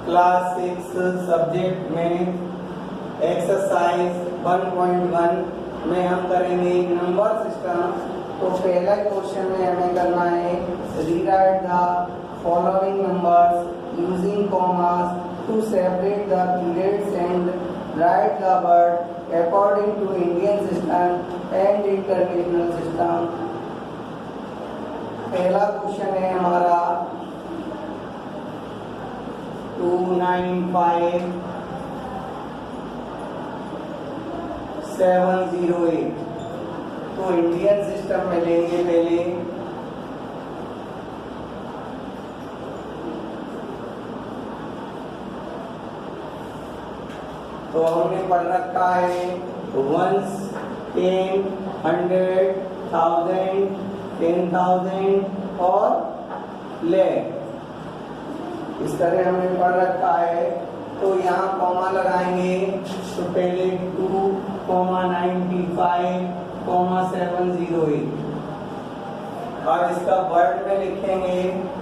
Class 6 subject में exercise 1.1 में हम करेंगे नंबर सिस्टम। तो पहला क्वेश्चन में हमें करना है rewrite the following numbers using commas to separate the periods and write the word according to Indian system and international system. पहला क्वेश्चन है हमारा 295708। तो इंडियन सिस्टम में लेंगे पहले तो हमने पढ़ रखा है वंस, 10, 100, 1000, 10,000 और लैख, इस तरह हमने पढ़ रखा है। तो यहाँ कॉमा लगाएंगे तो पहले 2,95,708 और इसका वर्ड में लिखेंगे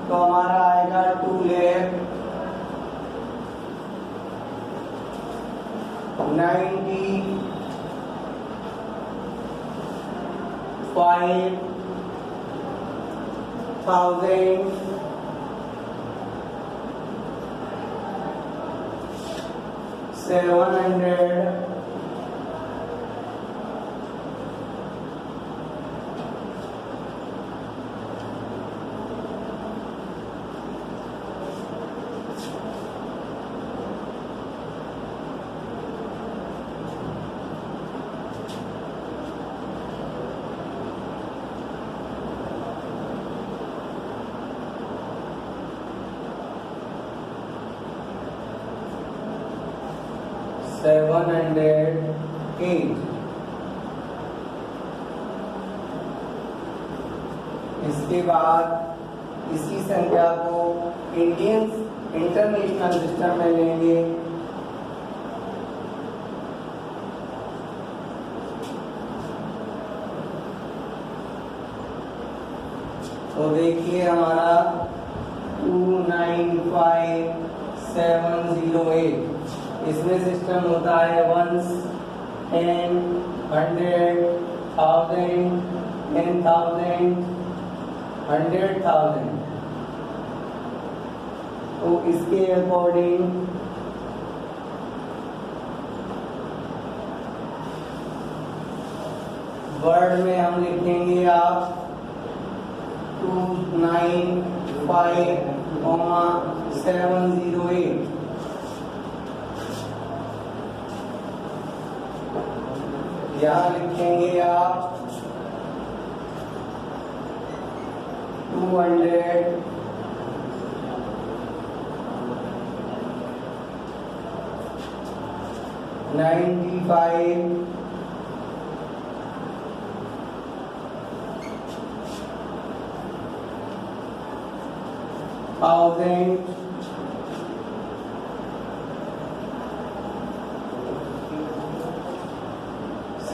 तो हमारा आएगा 2,95,700 708। इसके बाद इसी संख्या को इंडियन इंटरनेशनल सिस्टम में लेंगे तो देखिए हमारा 2,95,708 इसमें सिस्टम होता है वंस, 10, 100, 1000, 10,000, 100,000। तो इसके अकॉर्डिंग वर्ड में हम लिखेंगे आप 295,708। यहाँ लिखेंगे आप 295,000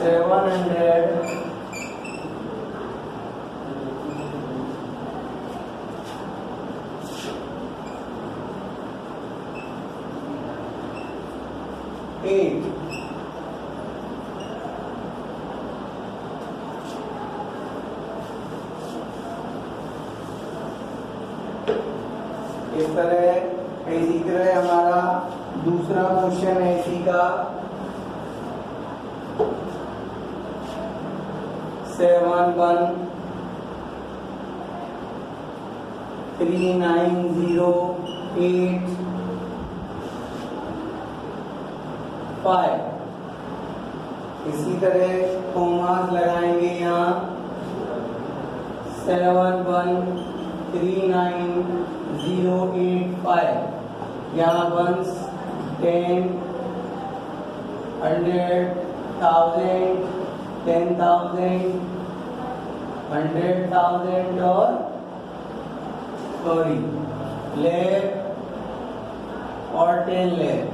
700 8। इस तरह इसी तरह हमारा दूसरा क्वेश्चन है इसी का 713,908,5। इसी तरह कॉमास लगाएंगे यहाँ 713,908,5। यहाँ वंस, 10, 100, 1000, 10,000, 100,000 और लैख और 10 लैख।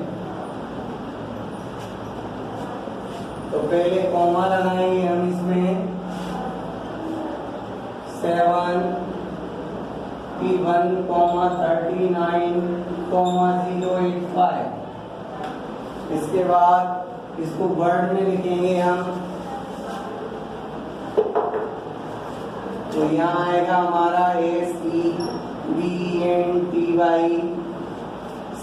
तो पहले कॉमा लगाएंगे हम इसमें 7 1, 39,008 085। इसके बाद इसको वर्ड में लिखेंगे हम, तो यहाँ आएगा हमारा SEVENTY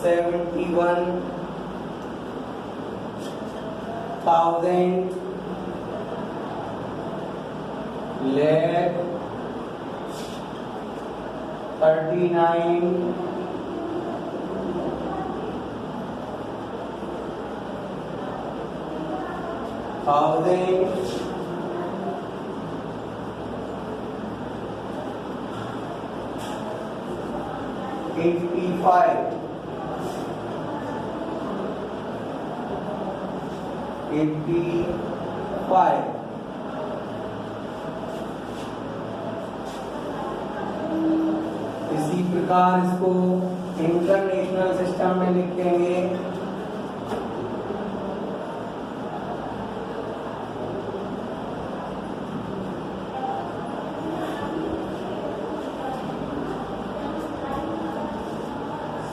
71,000 lakh 39,000 85 इसी प्रकार इसको इंटरनेशनल सिस्टम में लिख देंगे,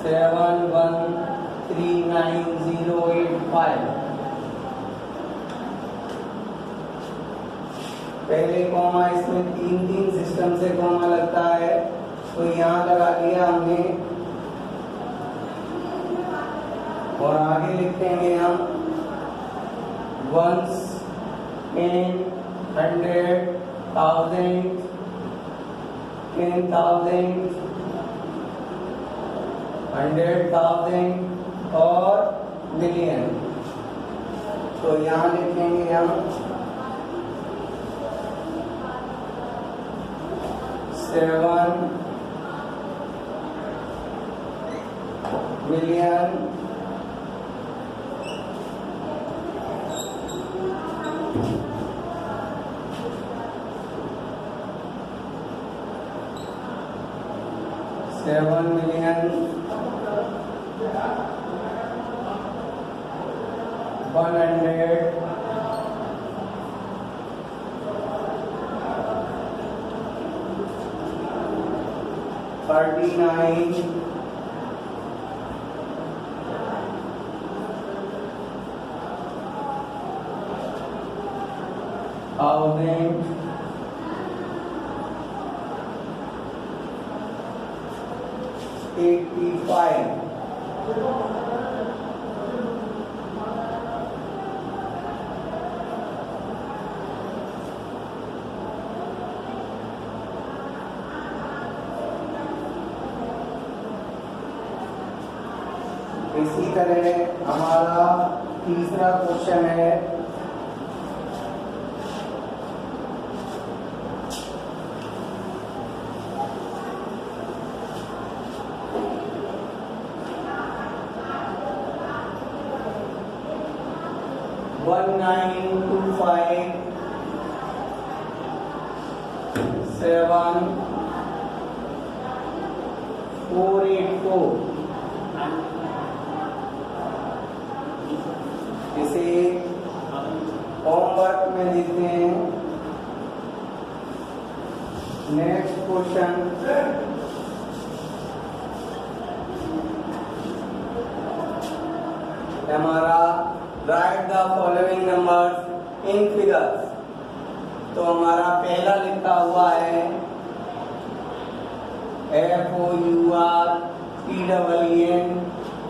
सेवन 139,085। पहले कॉमा, इसमें तीन सिस्टम से कॉमा लगता है, तो यहाँ लगा दिया हमने और आगे लिखेंगे हम 1s 10 100 1000 10,000 100,000 और मिलियन। तो यहाँ लिखेंगे हम 7 मिलियन 7 मिलियन 100 39 thousand 85। इसी तरह हमारा तीसरा क्वेश्चन है, वन 1925 7 484। इसे होमवर्क में लिखते हैं। नेक्स्ट क्वेश्चन, हमारा right the following numbers in figures. तो हमारा पहला लिखा हुआ है FOUR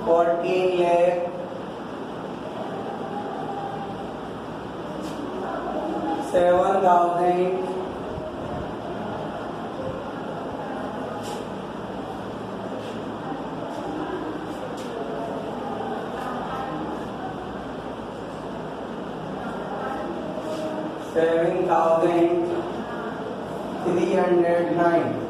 14 lakh 7,000 7,309।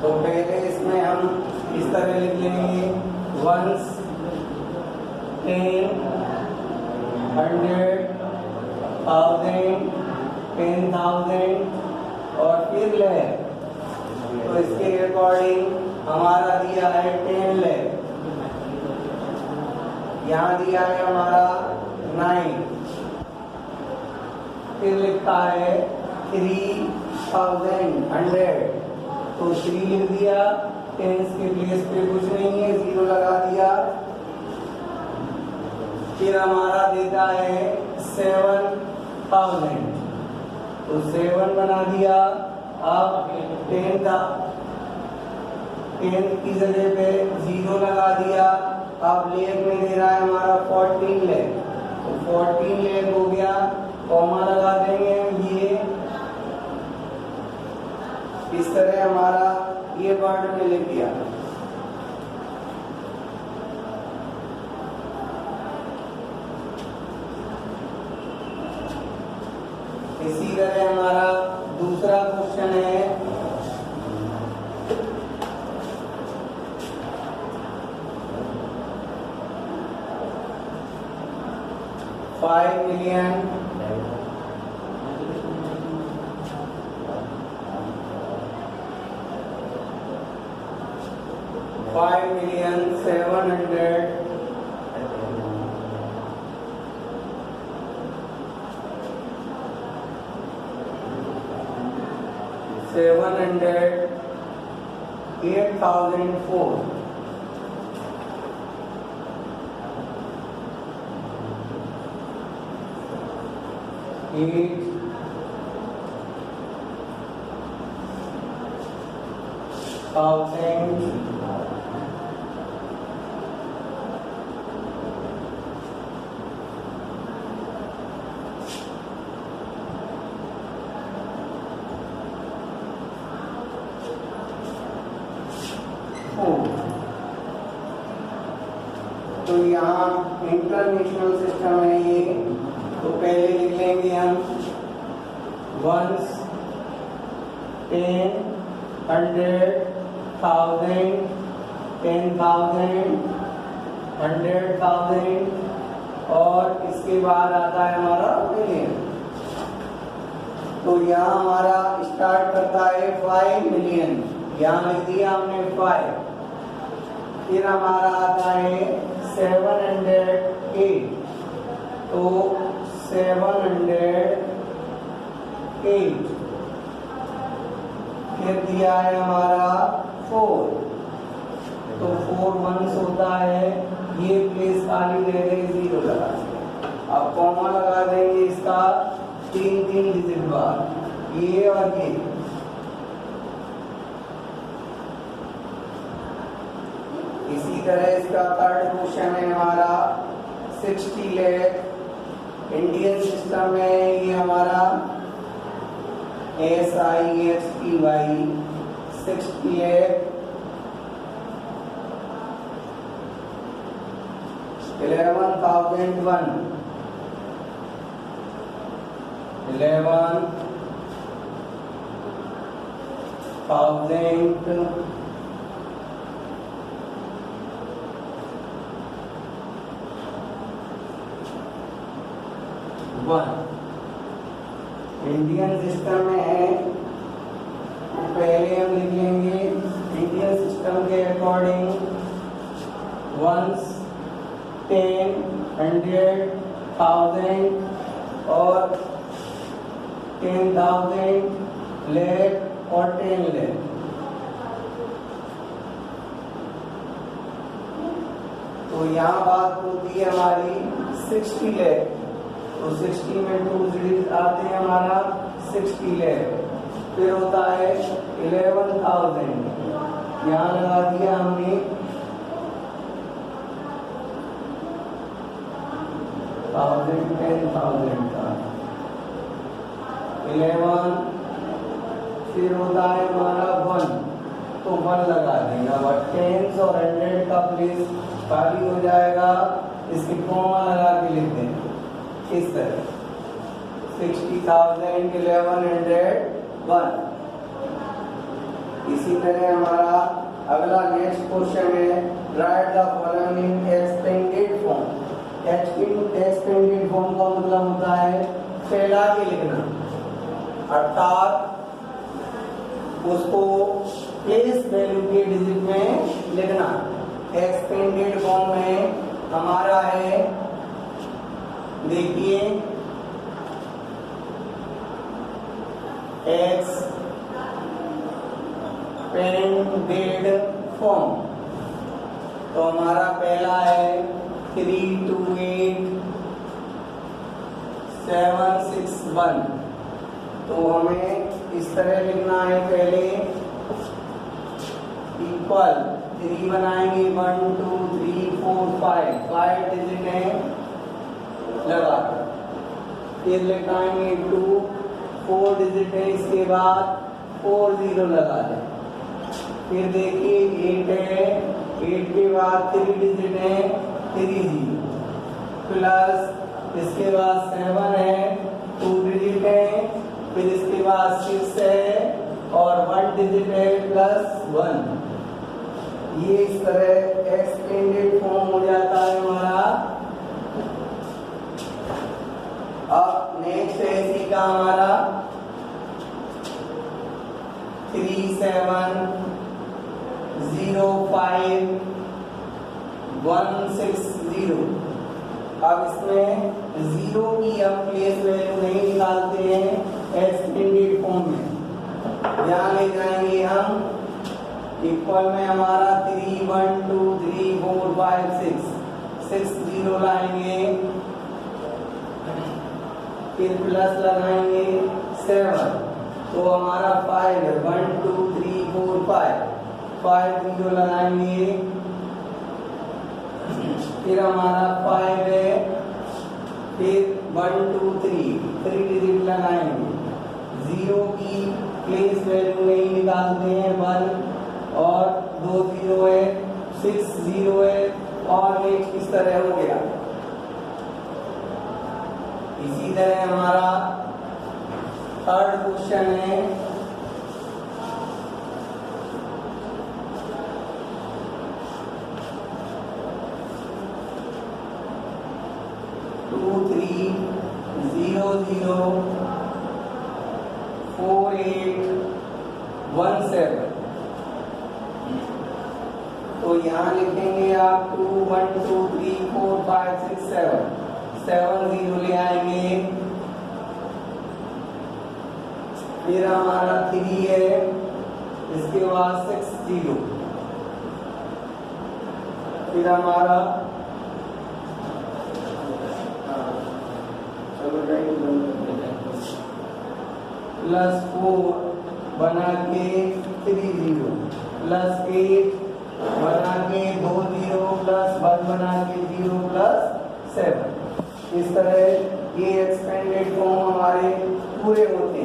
तो पहले इसमें हम इस तरह लिख लेंगे 1s 10 100 1000 10,000 और फिर ले। तो इसके अकॉर्डिंग हमारा दिया है 10 लाख, यहाँ दिया है हमारा 9, फिर लिखा है 3100, तो 3 लिख दिया, टेंस के प्लेस पे कुछ नहीं है, 0 लगा दिया। फिर हमारा देता है 7000, तो 7 बना दिया। अब 10 की जगह पे 0 लगा दिया। अब लेख में दे रहा है हमारा 14 लाख, तो 14 लाख हो गया, कॉमा लगा देंगे ये। इस तरह हमारा ये वर्ड में लिख दिया। इसी तरह हमारा दूसरा क्वेश्चन है, $5 million $8,004, तो यहाँ इंटरनेशनल सिस्टम है ये, तो पहले लिख लेंगे हम 1, 10, 100, 1000, 10,000, 100,000, और इसके बाद आता है हमारा मिलियन। तो यहाँ हमारा स्टार्ट करता है 5 मिलियन, यहाँ लिख दिया हमने 5। फिर हमारा आता है 708, तो 708, फिर दिया है हमारा 4, तो 4 1s होता है, ये प्लेस खाली रह गई, 0 लगा देंगे। अब कॉमा लगा देंगे इसका 3 डिजिट बाद, ये और ये। इसी तरह इसका थर्ड क्वेश्चन है हमारा 60 लाख, इंडियन सिस्टम में ये हमारा SISTY 60 लाख, 11,001, 11,000, 1 इंडियन सिस्टम में है, तो पहले हम लिख लेंगे इंडियन सिस्टम के अकॉर्डिंग 1s, 10, 100, 1000 और 10,000, लाख और 10 लाख। तो यहाँ बात होती है हमारी 60 लाख, तो 60 में 2 डिजिट आते हैं हमारा 60 लाख। फिर होता है 11,000, यहाँ लगा दिया हमने 10,000 का 11, फिर होता है हमारा 1, तो 1 लगा देंगे। अब 10 और 100 का प्लेस खाली हो जाएगा, इसकी कॉमा लगा के लिख देंगे इस तरह 60,000, 1100, 1। इसी तरह हमारा अगला नेक्स्ट क्वेश्चन है, right the following expanded form. Expanded form का मतलब होता है फैला के लिखना, अर्थात उसको प्लेस वैल्यू के डिजिट में लिखना। एक्सपेंडेड फॉर्म में हमारा है, देखिए एक्सपेंडेड फॉर्म, तो हमारा पहला है 328761। तो हमें इस तरह लिखना है, पहले इक्वल 3 बनाएंगे, 1 2 3 4 5 डिजिट है लगाकर, फिर लिखाएंगे 2 4 डिजिट है, इसके बाद 4 0 लगा दें। फिर देखिए 8 है, 8 के बाद 3 डिजिट है 3 0, प्लस इसके बाद 7 है 2 डिजिट है, फिर इसके बाद 6 है और 1 डिजिट है प्लस 1। ये इस तरह एक्सटेंडेड फॉर्म हो जाता है हमारा। अब नेक्स्ट है इसी का हमारा 3705160। अब इसमें 0 की हम प्लेस वैल्यू नहीं निकालते हैं एक्सटेंडेड फॉर्म में, यहाँ ले जाएंगे हम इक्वल में हमारा 3 1 2 3 4 5 6 0 लाएंगे, फिर प्लस लगाएंगे 7, तो हमारा 5 है, 1 2 3 4 5 0 लगाएंगे, फिर हमारा 5 है, फिर 1 2 3 डिजिट लगाएंगे। 0 की प्लेस वैल्यू नहीं निकालते हैं, 1 और 2 0 है, 6 0 है, और नेक्स्ट इस तरह हो गया। इसी तरह हमारा थर्ड क्वेश्चन है 23004817। तो यहाँ लिखेंगे आप 2 1 2 3 4 5 6 7 0 ले आएंगे, फिर हमारा 3 है, इसके बाद 6 0, फिर हमारा प्लस 4 बना के 3 0 प्लस 8 बना के 2 0 प्लस 1 बना के 0 प्लस 7। इस तरह ये एक्सपेंडेड फॉर्म हमारे पूरे होते हैं।